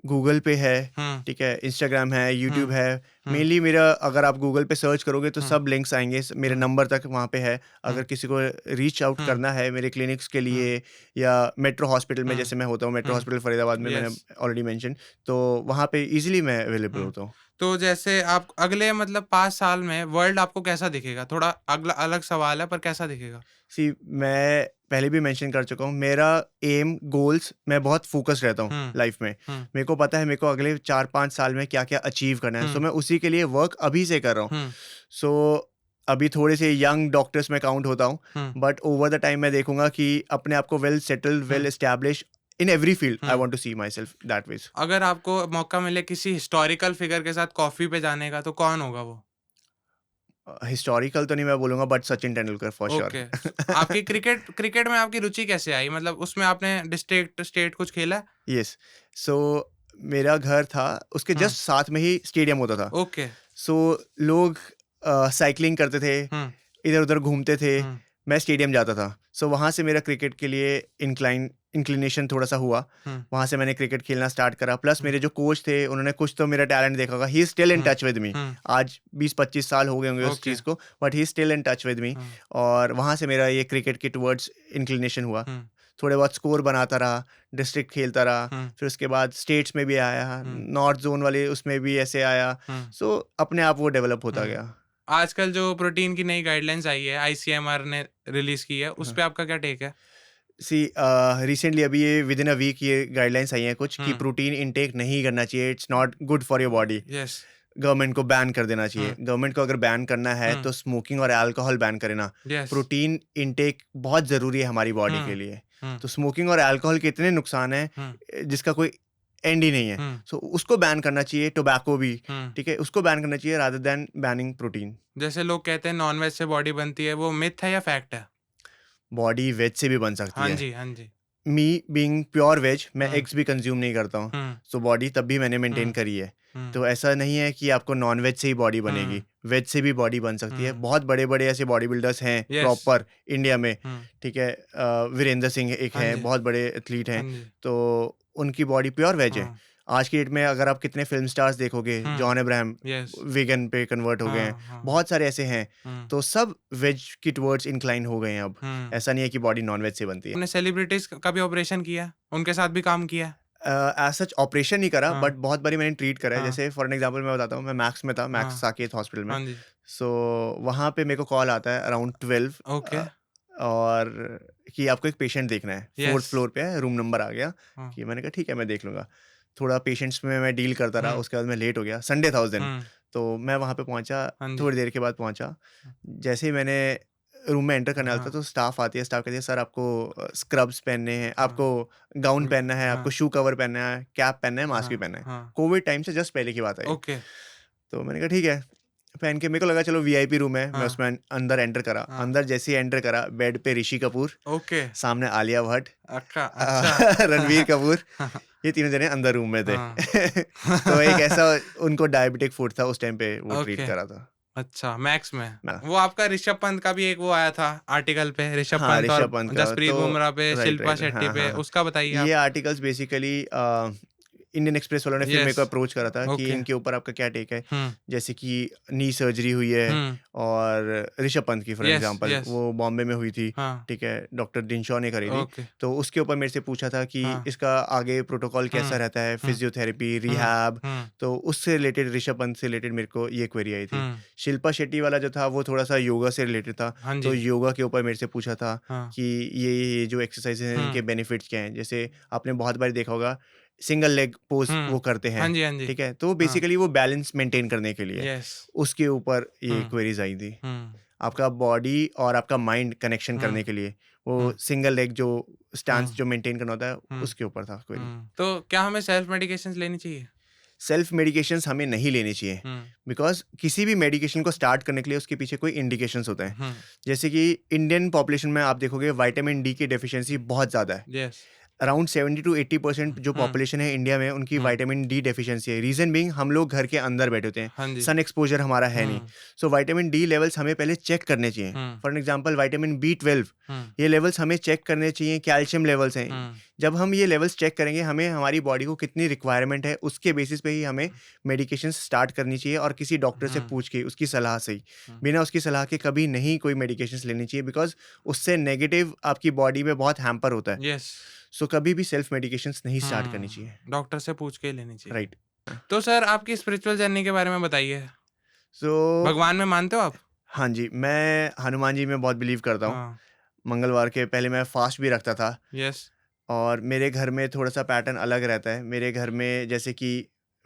गूगल पे है, हुँ, ठीक है, इंस्टाग्राम है, हुँ, यूट्यूब है। हुँ, मेनली मेरा अगर आप गूगल पे सर्च करोगे तो हुँ, सब लिंक्स आएँगे, मेरे हुँ, नंबर तक वहाँ पे है। हुँ, अगर किसी को रीच आउट हुँ, करना है मेरे क्लिनिक्स के हुँ, लिए या मेट्रो हॉस्पिटल में हुँ, जैसे मैं होता हूँ, मेट्रो हुँ, हॉस्पिटल फरीदाबाद में मैंने यस, ऑलरेडी मेंशन, तो वहाँ पे ईज़िली मैं अवेलेबल हुँ। होता हूँ। तो जैसे आप अगले मतलब 5 साल में वर्ल्ड आपको कैसा दिखेगा? थोड़ा अगला अलग सवाल है पर कैसा दिखेगा? सी मैं पहले भी मेंशन कर चुका हूँ, मेरा एम, गोल्स, मैं बहुत फ़ोकस्ड रहता हूँ हुँ, लाइफ़ में। हुँ, मेरे को पता है मेरे को अगले 4-5 साल में क्या-क्या अचीव करना है, सो हुँ, मैं उसी के लिए वर्क अभी से कर रहा हूँ। हुँ, सो अभी थोड़े से यंग डॉक्टर्स में काउंट होता हूँ, हुँ, बट ओवर द टाइम मैं देखूँगा कि अपने आप को well settled, hmm, well established in every field. I hmm. Want to see myself that ways. अगर आपको मौका मिले किसी हिस्टोरिकल फिगर के साथ कॉफ़ी पे जाने का तो कौन होगा वो? हिस्टोरिकल तो नहीं मैं बोलूँगा, but Sachin Tendulkar for sure. Okay. आपकी क्रिकेट क्रिकेट में आपकी रुचि कैसे आई? मतलब उसमें आपने डिस्ट्रिक्ट, स्टेट कुछ खेला है? येस। सो मेरा घर था, उसके हुँ, जस्ट साथ में ही स्टेडियम होता था। ओके। सो लोग साइक्लिंग करते थे, हुँ, इधर-उधर घूमते थे, हुँ, मैं स्टेडियम जाता था। सो वहाँ से मेरा क्रिकेट के लिए इंक्लिनेशन थोड़ा-सा हुआ। हुँ, वहाँ से मैंने क्रिकेट खेलना स्टार्ट करा, प्लस हुँ, मेरे जो कोच थे, उन्होंने कुछ तो मेरा टैलेंट देखा होगा। He is still in um, touch with me. Um, आज 20-25 साल हो गए होंगे उस ओके। चीज़ को, but he is still in touch with me. Um, और वहाँ से मेरा ये क्रिकेट के टुवर्ड्स इंक्लिनेशन हुआ। हुँ, थोड़े बहुत स्कोर बनाता रहा, डिस्ट्रिक्ट खेलता रहा, हुँ, फिर उसके बाद स्टेट्स में भी आया, हुँ, नॉर्थ ज़ोन वाले उसमें भी ऐसे आया। हुँ, सो अपने आप वो डेवलप होता हुँ। गया। आजकल जो प्रोटीन की नई गाइडलाइंस आई है, आईसीएमआर ने रिलीज़ की है, उस हाँ। पे आपका क्या टेक है? सी रिसेंटली अभी ये विद इन अ वीक ये गाइडलाइंस आई हैं कुछ कि हुँ, प्रोटीन इनटेक नहीं करना चाहिए, it's not good for your body. Yes, government को बैन कर देना चाहिए। हुँ, गवर्नमेंट को अगर बैन करना है हुँ, तो स्मोकिंग और अल्कोहल बैन करे ना। यस, प्रोटीन इनटेक बहुत ज़रूरी है हमारी बॉडी के हुँ, लिए। हुँ, तो स्मोकिंग और अल्कोहल के इतने नुकसान हैं हुँ, जिसका कोई एंड ही नहीं है। हुँ, सो उसको बैन करना चाहिए, टोबैको भी, हुँ। ठीक है? उसको बैन करना चाहिए रादर दैन बैनिंग प्रोटीन। जैसे लोग कहते हैं नॉन-वेज से बॉडी बनती है, वो मिथ है या फैक्ट है? बॉडी वेज से भी बन सकती हाँ है। जी, हाँ जी। मी बीइंग प्योर वेज, मैं हुँ, एग्स भी कंज़्यूम नहीं करता हूँ। हुँ, सो बॉडी तब भी मैंने मेंटेन हुँ, करी है। हुँ, तो ऐसा नहीं है कि आपको नॉन-वेज से ही बॉडी बनेगी, हुँ, वेज से भी बॉडी बन सकती है। हुँ। बहुत बड़े-बड़े ऐसे बॉडी बिल्डर्स हैं यस। प्रॉपर इंडिया में, हुँ, ठीक है? वीरेंद्र सिंह एक हाँ हैं, जी, बहुत बड़े एथलीट हाँ हैं। जी। तो उनकी बॉडी प्योर वेज है। हाँ, आज की डेट में अगर आप कितने फ़िल्म स्टार्स देखोगे, हुँ, जॉन अब्राहम यस। वीगन पे कन्वर्ट हो गए हैं। हाँ, हाँ, बहुत सारे ऐसे हैं। हुँ, तो सब वेज की टुवर्ड्स इंक्लाइन हो गए हैं अब। हुँ। ऐसा नहीं है कि बॉडी नॉन-वेज से बनती है। आपने सेलिब्रिटीज़ का भी ऑपरेशन किया है? उनके साथ भी काम किया है? एज़ सच ऑपरेशन नहीं करा हाँ, बट बहुत बारी मैंने ट्रीट करा है। हाँ, जैसे फॉर एन एग्ज़ाम्पल मैं बताता हूँ, मैं मैक्स में था, मैक्स हाँ, साकेत हॉस्पिटल में। हाँ जी। सो वहाँ पे मेरे को कॉल आता है अराउंड 12 ओके, और कि आपको एक पेशेंट देखना है, 4th यस। फ्लोर पे है, रूम नंबर आ गया। हाँ, कि मैंने कहा ठीक है मैं देख लूँगा। थोड़ा पेशेंट्स में मैं डील करता रहा, हुँ, उसके बाद मैं लेट हो गया, संडे था उस दिन। हुँ, तो मैं वहाँ पे पहुँचा, हाँ जी। थोड़ी देर के बाद पहुँचा। जैसे ही मैंने रूम में एंटर करने वाला था हाँ, तो स्टाफ आती है, स्टाफ कहती है सर आपको स्क्रब्स पहनने हैं, हाँ, आपको गाउन हुँ, पहनना है, आपको हाँ, शू कवर पहनना है, कैप पहनना है, मास्क भी हाँ, पहनना है। हाँ, कोविड टाइम से जस्ट पहले की बात है ये। ओके, तो मैंने कहा ठीक है, पहन के मेरे को लगा चलो वीआईपी रूम है, मैं हाँ, उसमें अंदर एंटर करा। हाँ, अंदर जैसे ही एंटर करा, बेड पे ऋषि कपूर, ओके, सामने आलिया भट्ट, अच्छा, अ, अच्छा। रणवीर कपूर, ये तीनों जने अंदर रूम में थे। हाँ। तो एक ऐसा उनको डायबिटिक फूड था उस टाइम पे वो ट्रीट ओके, करा था। अच्छा मैक्स में। मैं वो आपका ऋषभ पंत का भी एक वो आया था आर्टिकल पे, ऋषभ हाँ, पंत और ऋषभ पंत का जसप्रीत तो बुमराह पे, राइट, शिल्पा राइट। शेट्टी हाँ, पे, हाँ, हाँ। उसका बताइए ये आप? आर्टिकल्स बेसिकली इंडियन एक्सप्रेस वालों ने फिर मेरे यस, को अप्रोच करा था कि ओके। इनके ऊपर आपका क्या टेक है? हुँ, जैसे कि नी सर्जरी हुई है हुँ, और ऋषभ पंत की फॉर यस, एग्ज़ाम्पल यस, वो बॉम्बे में हुई थी, हाँ, ठीक है? डॉक्टर डिनशॉ ने करी थी। ओके, तो उसके ऊपर मेरे से पूछा था कि हाँ, इसका आगे प्रोटोकॉल कैसा हुँ, रहता है? हुँ, फिज़ियोथेरेपी, हुँ, रिहैब, हुँ, तो उससे रिलेटेड ऋषभ पंत से रिलेटेड मेरे को ये क्वेरी आई थी। हुँ, शिल्पा शेट्टी वाला जो था वो थोड़ा-सा योगा से रिलेटेड था, हाँ तो जी, योगा के ऊपर मेरे से पूछा था हाँ, कि ये जो एक्सरसाइज़ेज़ हैं हुँ, इनके बेनिफिट्स क्या हैं? जैसे आपने बहुत बार देखा होगा सिंगल लेग पोज़ वो हुँ, करते हाँ हैं, जी, हाँ जी, ठीक है? तो हाँ, बेसिकली वो बैलेंस मेंटेन करने के लिए, यस, उसके ऊपर ये हुँ, क्वेरीज़ आई थी। हुँ, आपका बॉडी और आपका माइंड कनेक्शन हुँ, करने के लिए, वो हुँ, सिंगल लेग जो हुँ, स्टांस जो मेंटेन करना होता है, हुँ, उसके ऊपर था क्वेरी। तो क्या हमें सेल्फ मेडिकेशंस लेनी चाहिए? सेल्फ मेडिकेशंस हमें नहीं लेनी चाहिए, हुँ, बिकॉज़ किसी भी मेडिकेशन को स्टार्ट करने के लिए उसके पीछे कोई इंडिकेशंस होते हैं। हुँ, जैसे कि इंडियन पॉपुलेशन में आप देखोगे विटामिन डी की डेफिशिएंसी बहुत ज़्यादा है। यस, अराउंड 70 टू 80% जो हुँ, पॉपुलेशन है इंडिया में उनकी हुँ, विटामिन डी डेफिशिएंसी है। रीज़न बीइंग हम लोग घर के अंदर बैठे होते हैं, हाँ जी, सन एक्सपोज़र हमारा है नहीं। Um, so vitamin D levels हमें पहले चेक करने चाहिए। Um, for an example vitamin बी12 हुँ, ये लेवल्स हमें चेक करने चाहिए, कैल्शियम लेवल्स हैं। हुँ, जब हम ये लेवल्स चेक करेंगे, हमें हमारी बॉडी को कितनी रिक्वायरमेंट है, उसके बेसिस पे ही हमें मेडिकेशंस स्टार्ट करनी चाहिए और किसी डॉक्टर से हुँ, पूछ के, उसकी सलाह से ही। हुँ, बिना उसकी सलाह के कभी नहीं कोई मेडिकेशंस लेनी चाहिए बिकॉज़ उससे नेगेटिव आपकी बॉडी में बहुत हैम्पर होता है। यस, सो कभी भी सेल्फ मेडिकेशंस नहीं स्टार्ट करनी हुँ, चाहिए। डॉक्टर से पूछ के ही लेनी चाहिए। राइट। तो सर आपकी स्पिरिचुअल जर्नी के बारे में बताइए। सो भगवान में मानते हो आप? हाँ जी, मैं हनुमान जी में बहुत बिलीव करता हूँ। हाँ, मंगलवार के पहले मैं फ़ास्ट भी रखता था यस, और मेरे घर में थोड़ा-सा पैटर्न अलग रहता है। मेरे घर में जैसे कि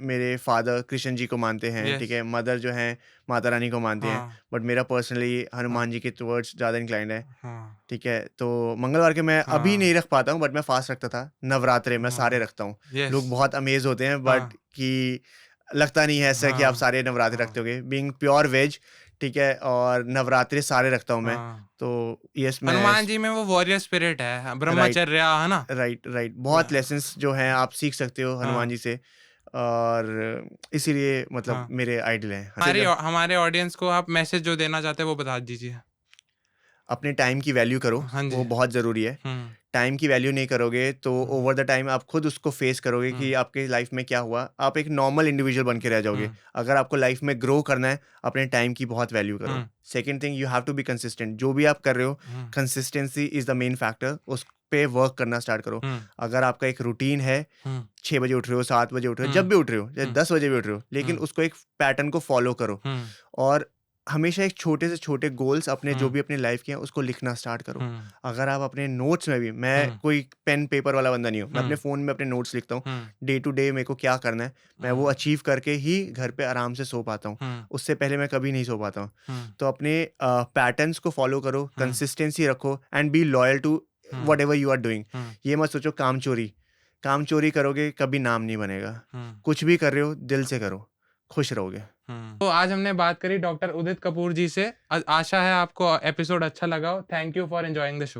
मेरे फ़ादर कृष्ण जी को मानते हैं, ठीक यस, है? मदर जो हैं माता रानी को मानती हैं, हाँ, बट मेरा पर्सनली हाँ, हनुमान जी के टुवर्ड्स ज़्यादा इंक्लाइंड है, हाँ, ठीक है? तो मंगलवार के मैं अभी हाँ, नहीं रख पाता हूँ बट मैं फ़ास्ट रखता था। नवरात्रे मैं सारे हाँ, रखता हूँ। यस, लोग बहुत अमेज़ होते हैं हाँ, बट कि लगता नहीं है ऐसा कि आप हाँ, सारे नवरात्रे रखते हाँ, होंगे। बीइंग प्योर वेज, ठीक है? और नवरात्रे सारे रखता हूँ मैं। हाँ। तो येस मैं हनुमान जी में वो वॉरियर स्पिरिट है, राइट, ब्रह्मचर्य है ना? राइट। व बहुत लेसन्स जो हैं आप सीख सकते हो हनुमान हाँ, जी से और इसीलिए मतलब हाँ। मेरे आइडल हैं। से ज हमारे ऑडियंस को आप मैसेज जो देना चाहते हैं वो बता दीजिए। अपने टाइम की वैल्यू करो, हाँ जी। वो बहुत ज़रूरी है। हुँ, टाइम की वैल्यू नहीं करोगे तो हुँ, ओवर द टाइम आप खुद उसको फेस करोगे हुँ, कि आपके लाइफ में क्या हुआ। आप एक नॉर्मल इंडिविजुअल बन के रह जाओगे। हुँ, अगर आपको लाइफ में ग्रो करना है, अपने टाइम की बहुत वैल्यू करो। Um, second thing you have to be consistent. जो भी आप कर रहे हो, um, consistency is the main factor. उस पे वर्क करना स्टार्ट करो। हुँ, अगर आपका एक रूटीन है, हुँ, 6 बजे उठ रहे हो, 7 बजे उठ रहे हो, हुँ, जब भी उठ रहे हो, चाहे हुँ, 10 बजे भी उठ रहे हो, लेकिन हुँ, उसको एक पैटर्न को फ़ॉलो करो हुँ, और हमेशा एक छोटे से छोटे गोल्स अपने जो हुँ, भी अपनी लाइफ के हैं उसको लिखना स्टार्ट करो। हुँ, अगर आप अपने नोट्स में भी, मैं हुँ, कोई पेन पेपर वाला बंदा नहीं हूँ, मैं अपने हुँ, फ़ोन में अपने नोट्स लिखता हूँ। हुँ, डे टू डे मेरे को क्या करना है, मैं वो हुँ, अचीव करके ही घर पे आराम से सो पाता हूँ। हुँ, उससे पहले मैं कभी नहीं सो पाता हूँ। हुँ, तो अपने पैटर्न्स को फ़ॉलो करो, हुँ, कंसिस्टेंसी रखो and be loyal to um, whatever you are doing. Um, ये मत सोचो काम चोरी करोगे कभी नाम नहीं बनेगा। हुँ। कुछ भी कर रहे हो दिल से करो, खुश रहोगे। तो आज हमने बात करी डॉक्टर उदित कपूर जी से। आशा है आपको एपिसोड अच्छा लगा हो। Thank you for enjoying the show.